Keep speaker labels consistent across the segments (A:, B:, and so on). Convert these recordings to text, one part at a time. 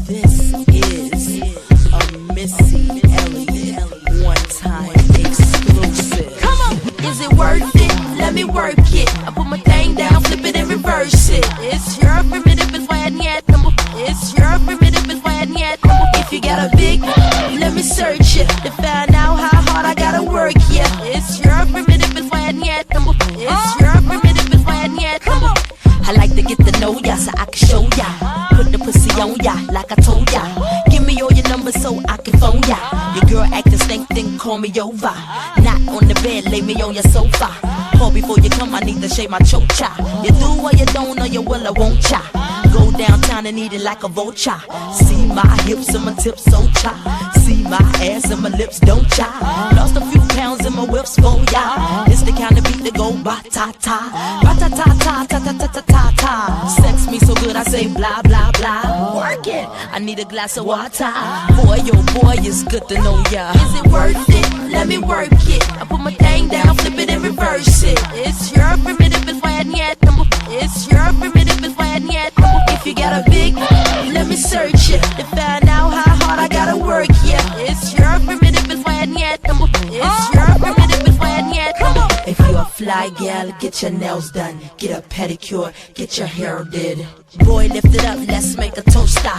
A: This is a Missy Elliott one-time exclusive.
B: Come on, is it worth it? Let me work it. I put my thing down, flip it and reverse it. It's your primitive is why I need number. It's your primitive is why I need number. If you got a big, let me search it to find out how hard I gotta work. Yeah, it's your primitive is why I need number. It's your primitive is why I need number. I like to get to know ya so I can show ya. Put the pussy on ya like I told ya. Give me all your numbers so I can phone ya. Your girl acting stink, then call me over. Not on the bed, lay me on your sofa. Call before you come, I need to shave my chocha. You do or you don't, or you will or won't cha. Go downtown and eat it like a vulture. See my hips and my tips so cha. See my ass and my lips don't cha. Lost a few pounds in my whips for ya. It's the kind of beat that go ba-ta-ta. Ba-ta-ta-ta-ta-ta-ta-ta-ta. Sex me so good I say blah blah blah. Work it, I need a glass of water. Boy, oh boy, it's good to know ya. Is it worth it? Let me work it. I put my thing down, flip it and reverse it. It's your primitive is why I need number. It's your primitive is why I need number. If you got a big, let me search it to find out how hard I gotta work. Yeah, it's your primitive is why I need number. It's your primitive is why I need number. If you're a fly gal, get your nails done, get a pedicure, get your hair did. Boy, lift it up, let's make a toaster.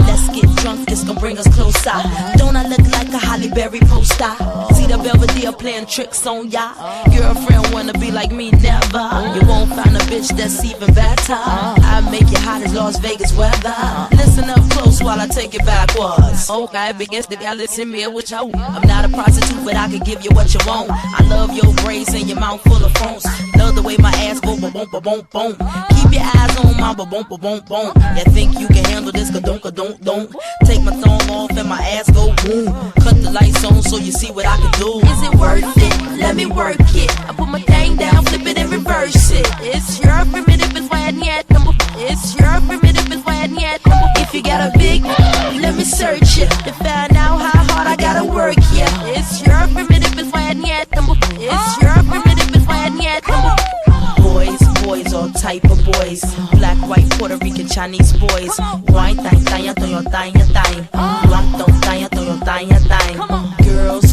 B: Let's get drunk, this gon' bring us closer. Don't I look like a Holly Berry poster? See the Belvedere playing tricks on ya. Girlfriend wanna be like me, never. You won't find a bitch that's even better. I make you hot as Las Vegas weather. Listen up close while I take it backwards. Okay, begins the gal, listen me with you. I'm not a prostitute, but I can give you what you want. I love your braids and your mouth full of phones. Love the way my ass go ba-boom, ba-boom, boom. Keep your eyes on my ba-boom, ba-boom, boom. You think you can handle this, ka-don't, ka-don't, don't. Take my thumb off and my ass go boom. Cut the lights on so you see what I can do. Is it worth it? Let me work it. I put my thing down, flip it and reverse it. It's your primitive is why I need number. It's your primitive is why I need number. If you got a big, let me search it to find out how hard I gotta work. Yeah, it's your primitive is why I need number. It's your primitive is why I need number. Boys, all type of boys. Black, white, Puerto Rican, Chinese boys. Wine, thang, thang, thang, thang, thang. Blanc, don't thang, thang, thang.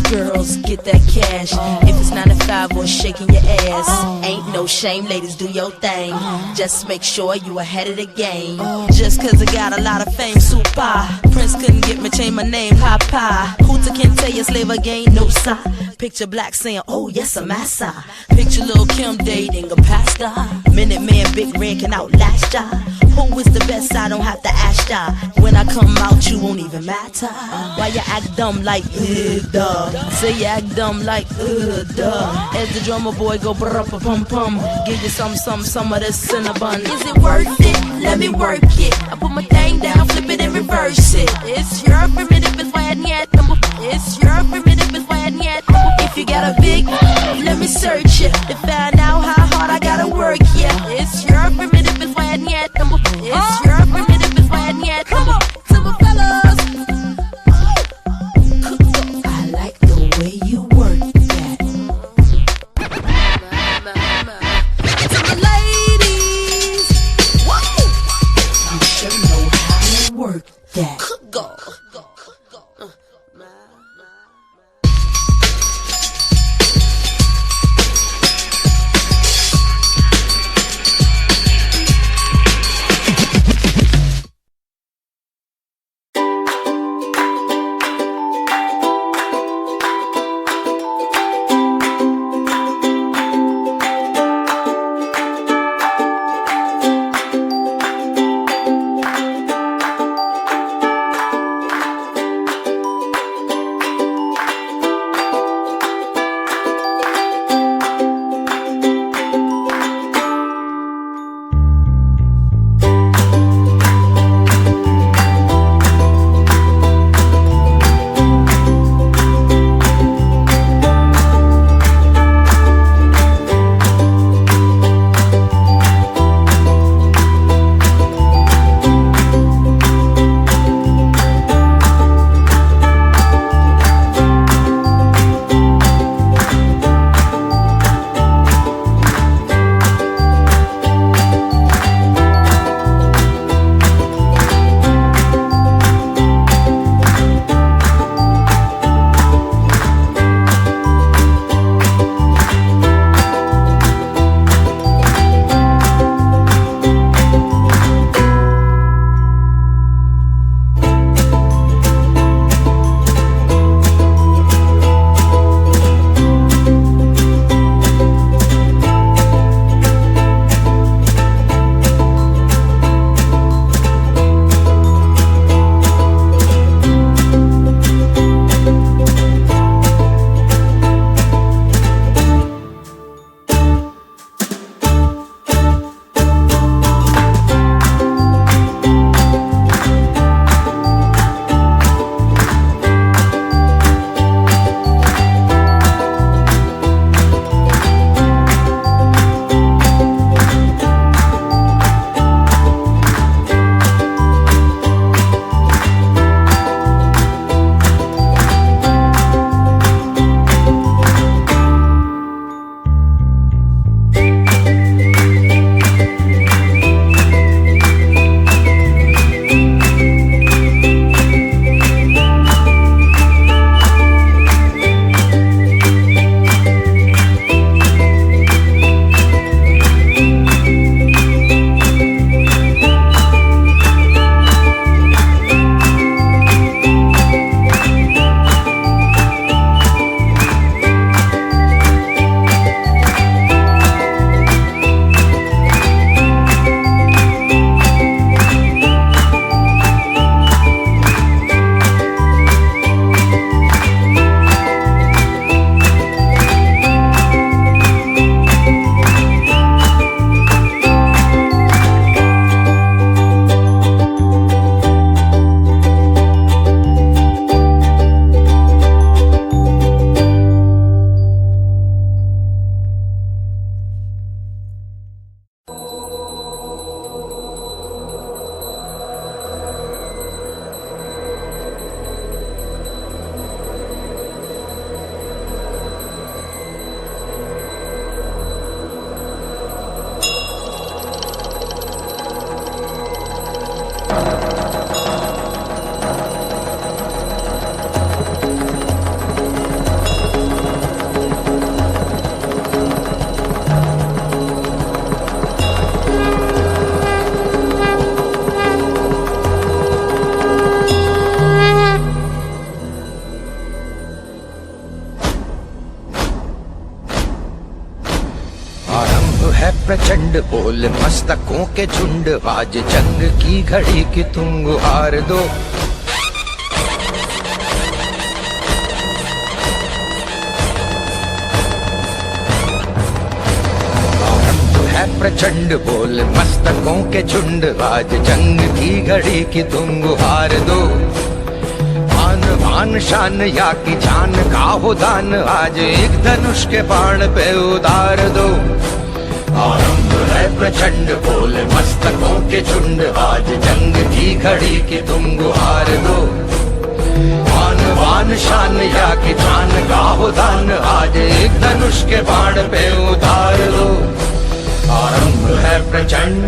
B: Girls, get that cash. If it's 9 to 5 or shaking your ass, ain't no shame, ladies, do your thing. Just make sure you ahead of the game. Just cause I got a lot of fame, super. Prince couldn't get me, change my name, Papa. Hooter can tell you slave again, no sir. Picture Black saying, oh yes, I'm massa. Picture Lil' Kim dating a pastor. Minute Man, Big Red can outlast ya. Who is the best? I don't have to ask ya. When I come out, you won't even matter. Why you act dumb like, duh? Say you act dumb like, duh. As the drummer boy go brr-pum-pum. Give you some of this cinnabon. Is it worth it? Let me work it. I put my thing down, flip it and reverse it. It's your primitive is why I need number. It's your primitive is why I need number. If you got a big, let me search it to find out how hard I gotta work. Yeah, it's your primitive is why I need number. It's your primitive is why I need number. To my fellas, I like the way you work that. To the ladies, whoa, you sure know how to work that. Go.
C: प्रचंड बोल मस्तकों के झुंड, आज जंग की घड़ी की तुम गुहार दो। प्रचंड बोल मस्तकों के झुंड, आज जंग की घड़ी की तुम गुहार दो। आन बान शान या की जान का हो दान, आज एक धनुष के बाण पे उतार दो। आरंभ है प्रचंड बोल मस्तकों के झुंड, आज जंग की घड़ी की तुम गुहार दो। आन बान शान या की जान का हो दान, आज एक धनुष के बाण पे उतार दो। आरंभ है प्रचंड।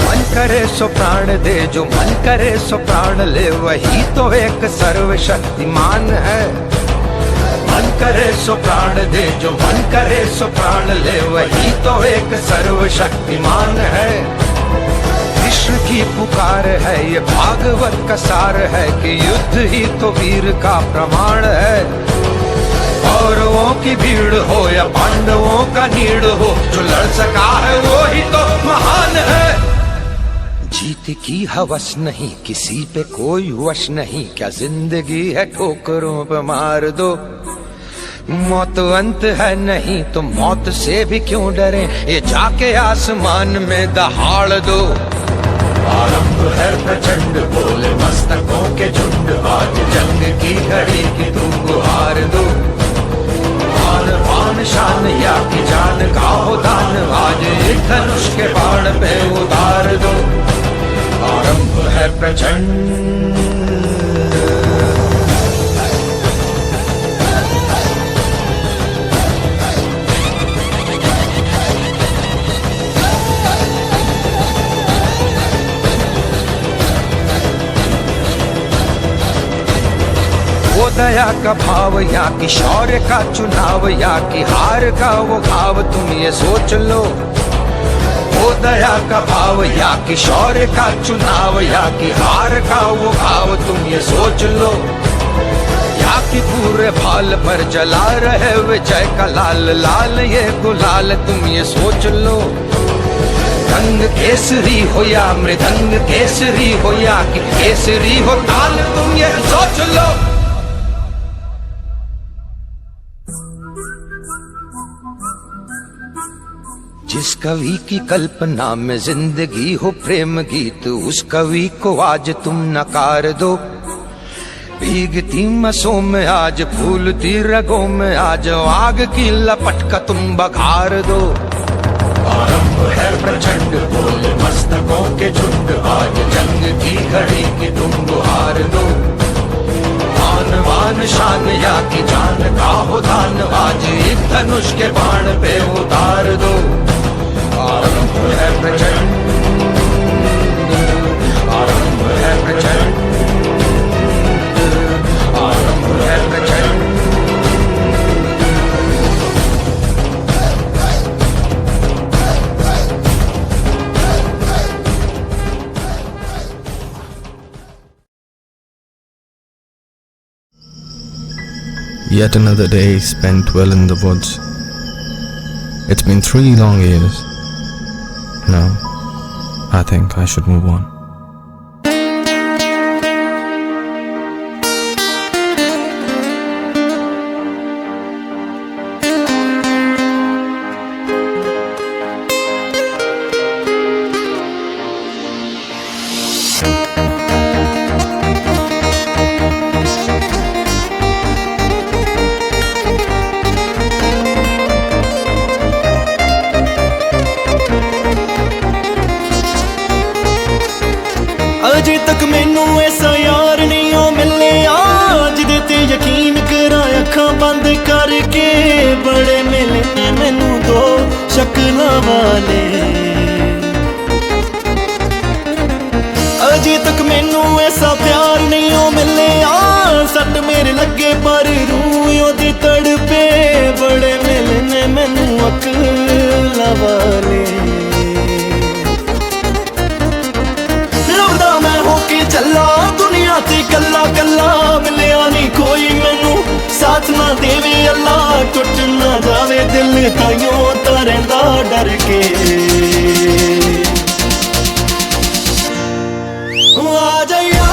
C: मन करे सो प्राण दे, जो मन करे सो प्राण ले, वही तो एक सर्वशक्तिमान है। मन करे सो प्राण दे, जो मन करे सो प्राण ले, वही तो एक सर्वशक्तिमान है। कृष्ण की पुकार है, ये भागवत का सार है कि युद्ध ही तो वीर का प्रमाण है। कौरवों की भीड़ हो या पांडवों का नीड़ हो, जो लड़ सका है वो ही तो महान है। जीत की हवस नहीं, किसी पे कोई वश नहीं, क्या जिंदगी है ठोकरों पे मार दो। मौत अंत है नहीं तो मौत से भी क्यों डरे, ये जाके आसमान में दहाड़ दो। आरंभ है प्रचंड बोले मस्तकों के झुंड, आज जंग की घड़ी की तुम गुहार दो। आन बान शान या की जान का हो दान, आज एक धनुष के बाण पे उतार दो। आरंभ है प्रचंड। वो दया का भाव या कि शौर्य का चुनाव, या कि हार का वो भाव तुम ये सोच लो। वो दया का भाव या कि शौर्य का चुनाव, या कि हार का वो भाव तुम ये सोच लो। या कि पूरे भाल पर जला रहे विजय का लाल लाल ये गुलाल तुम ये सोच लो। रंग केसरी हो या मृदंग केसरी हो, या कि केसरी हो ताल तुम ये सोच लो। जिस कवि की कल्पना में जिंदगी हो प्रेम गीत, उस कवि को आज तुम नकार दो। भीगती मसों में आज फूलती रगों में आज आग की लपट का तुम बघार दो। आरंभ है प्रचंड बोल मस्तकों के झुंड, आज जंग की घड़ी की तुम गुहार दो। आन बान शान या की जान का हो दान, आज एक धनुष के बाण पे उतार दो। आरंभ है प्रचंड, आरंभ है प्रचंड, आरंभ है प्रचंड।
D: Yet another day spent well in the woods. It's been 3 long years. Now, I think I should move on.
E: अजे तक मैनू ऐसा यार नहीं ओ मिलिया, जिदे ते यकीन करा अखां बंद करके। बड़े मिले मैनू दो शक्लां वाले, अजे तक मैनू ऐसा प्यार नहीं ओ मिलिया। सट मेरे लगे पर रूह ओदी तड़पे, बड़े मिले मैनू अकल वाले। लभदा मैं होके चला दुनिया ते कल्ला कल्ला, मिलिया नहीं कोई मैनू साथ ना देवे अल्लाह। टुट ना जावे दिल ताइयों तां रहिंदा डर के। आ जाइया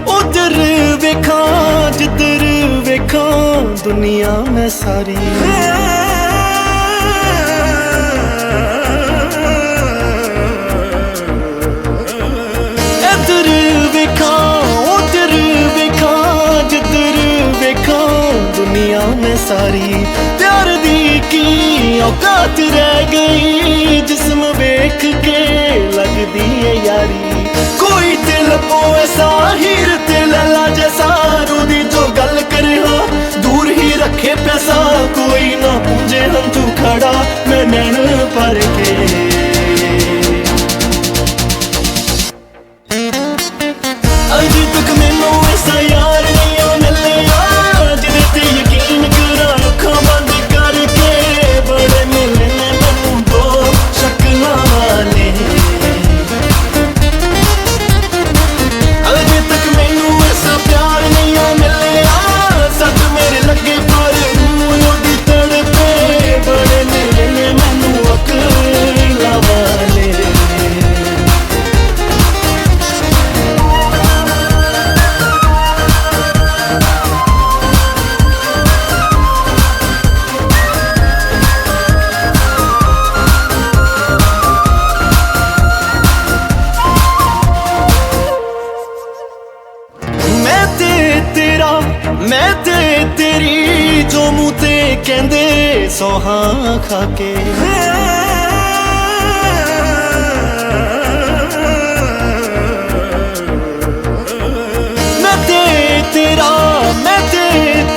E: उधर वेखा जिधर वेखा दुनिया में सारी। इधर वेखा उधर वेखा जिधर वेखा दुनिया में सारी। प्यार दी की औकात रह गई जिस्म वेख के लगदी है यारी। कोई ते लबो ऐसा हीर ते लैला जैसा, रूदी जो गल करे हाँ दूर ही रखे पैसा। कोई ना पूंजे हंझू खड़ा मैं नैन भर के। अज तक मैनू ऐसा यार नहीं मिलिया जिदे ते यकीन करा अखां बंद करके। बड़े मिले ने मैनू दो शक्लां वाले। अजे तक मैनू ऐसा प्यार नहीं मिलिया सच मेरे लगे पर ओदी तड़पे। बड़े मिले ने मैनू अकल वाले। मैं ते तेरी जो मुँह ते कहंदे सोहां खाके। मैं ते तेरा मैं ते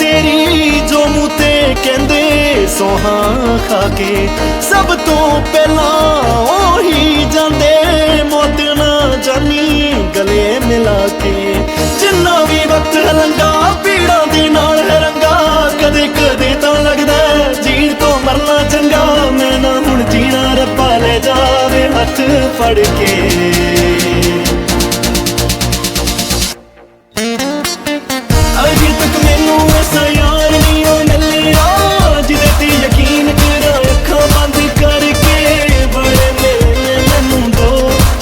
E: तेरी जो मुँह ते कहंदे सोहां खाके। सब तो पहला ओही जांदे मौत ना जानी गले मिला के। जिन्ना भी वक्त लंघा पीड़ा दे नाल है रंगा। कदे कदे तां लगदा जीण तो मरना चंगा। मैं ना हुण जीना रब्बा ले जावे हथ फड़ के। अजे तक मैनू ऐसा यार नहीं मिलिया जिदे ते यकीन करा अखां बंद करके। बड़े मिले मैनू दो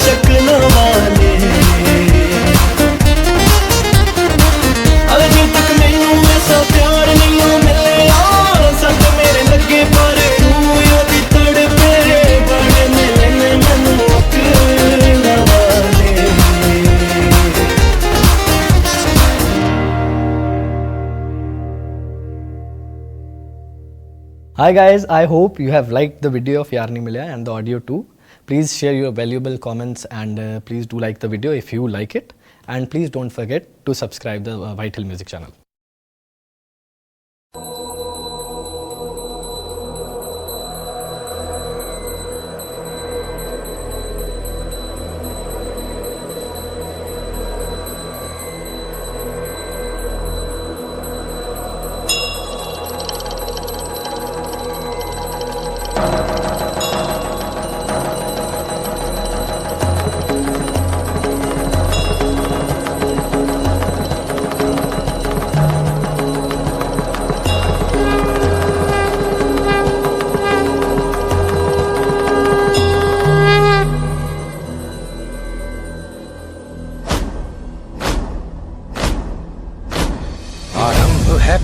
E: शक्लां वाले। अजे तक मैनू ऐसा प्यार नहीं मिलिया सच मेरे लगे पर ओदी तड़पे। बड़े मिले ने मैनू अकल वाले।
F: Hi guys, I hope you have liked the video of Yaar Nahi Milya and the audio too. Please share your valuable comments and please do like the video if you like it. And please don't forget to subscribe the White Hill Music channel.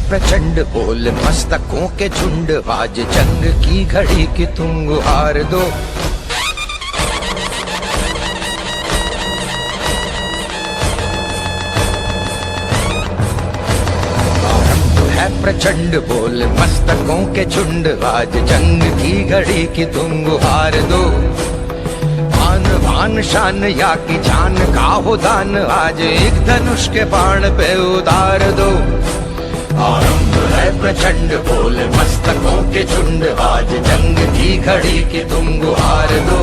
C: प्रचंड बोल मस्तकों के झुंड, आज जंग की घड़ी की तुम गुहार दो। है प्रचंड बोल मस्तकों के झुंड, आज जंग की घड़ी की तुम गुहार दो। आन बान शान या की जान का हो दान, आज एक धनुष के बाण पे उतार दो। आरंभ है प्रचंड बोल मस्तकों के झुंड, आज जंग की घड़ी की तुम गुहार दो।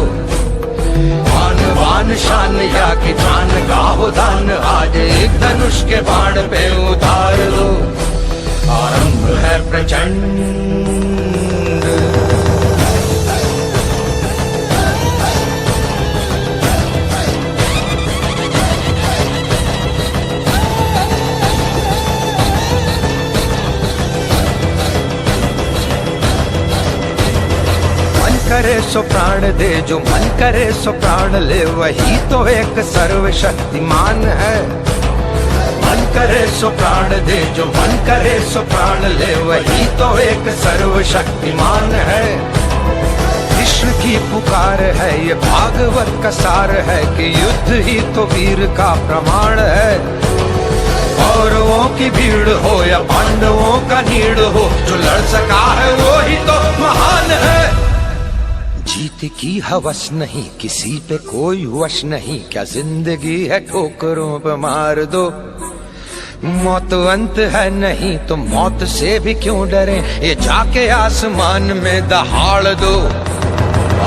C: आन बान शान या की जान का हो दान, आज एक धनुष के बाण पे उतार दो। आरंभ है प्रचंड। करे सो प्राण दे, जो मन करे सो प्राण ले, वही तो एक सर्वशक्तिमान है। मन करे सो प्राण दे, जो मन करे सो प्राण ले, वही तो एक सर्वशक्तिमान है। कृष्ण की पुकार है, ये भागवत का सार है कि युद्ध ही तो वीर का प्रमाण है। कौरवों की भीड़ हो या पांडवों का नीड़ हो, जो लड़ सका है वो ही तो महान है। जीत की हवस नहीं, किसी पे कोई वश नहीं, क्या जिंदगी है ठोकरों पे मार दो। मौत अंत है नहीं तो मौत से भी क्यों डरे, ये जाके आसमान में दहाड़ दो।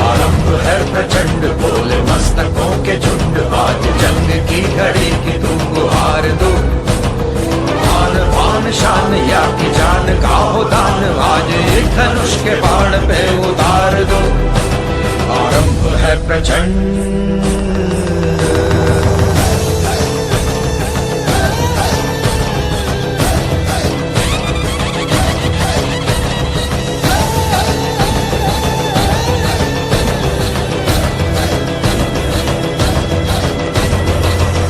C: आरंभ है प्रचंड बोले मस्तकों के झुंड, आज जंग की घड़ी की तुम गुहार दो। आन बान शान या की जान का हो दान, आज एक धनुष के बाण पे उतार दो। आरंभ है प्रचंड।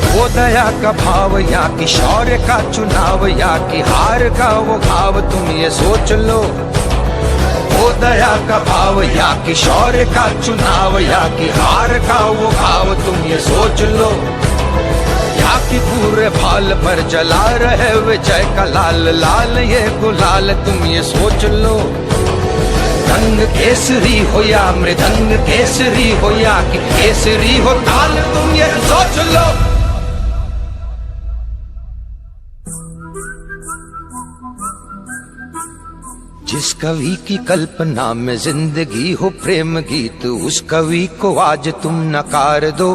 C: वो दया का भाव या कि शौर्य का चुनाव, या कि हार का वो भाव, तुम ये सोच लो। वो दया का भाव या कि शौर्य का चुनाव, या कि हार का वो भाव, तुम ये सोच लो। या कि पूरे भाल पर जला रहे विजय का लाल लाल ये गुलाल, तुम ये सोच लो। रंग केसरी हो या मृदंग केसरी हो, या कि केसरी हो ताल, तुम ये सोच लो। जिस कवि की कल्पना में जिंदगी हो प्रेम गीत, उस कवि को आज तुम नकार दो।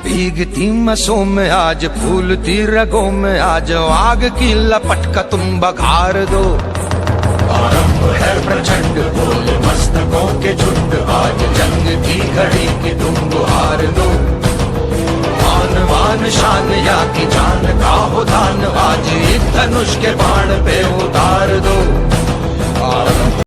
C: भीगती मसों में आज, फूलती रगों में आज, आग की लपट का तुम बघार दो। आरंभ है प्रचंड बोल मस्तकों के झुंड, आज जंग की घड़ी की तुम गुहार दो। आन बान शान या की जान का हो दान, आज एक धनुष के बाण पे उतार दो।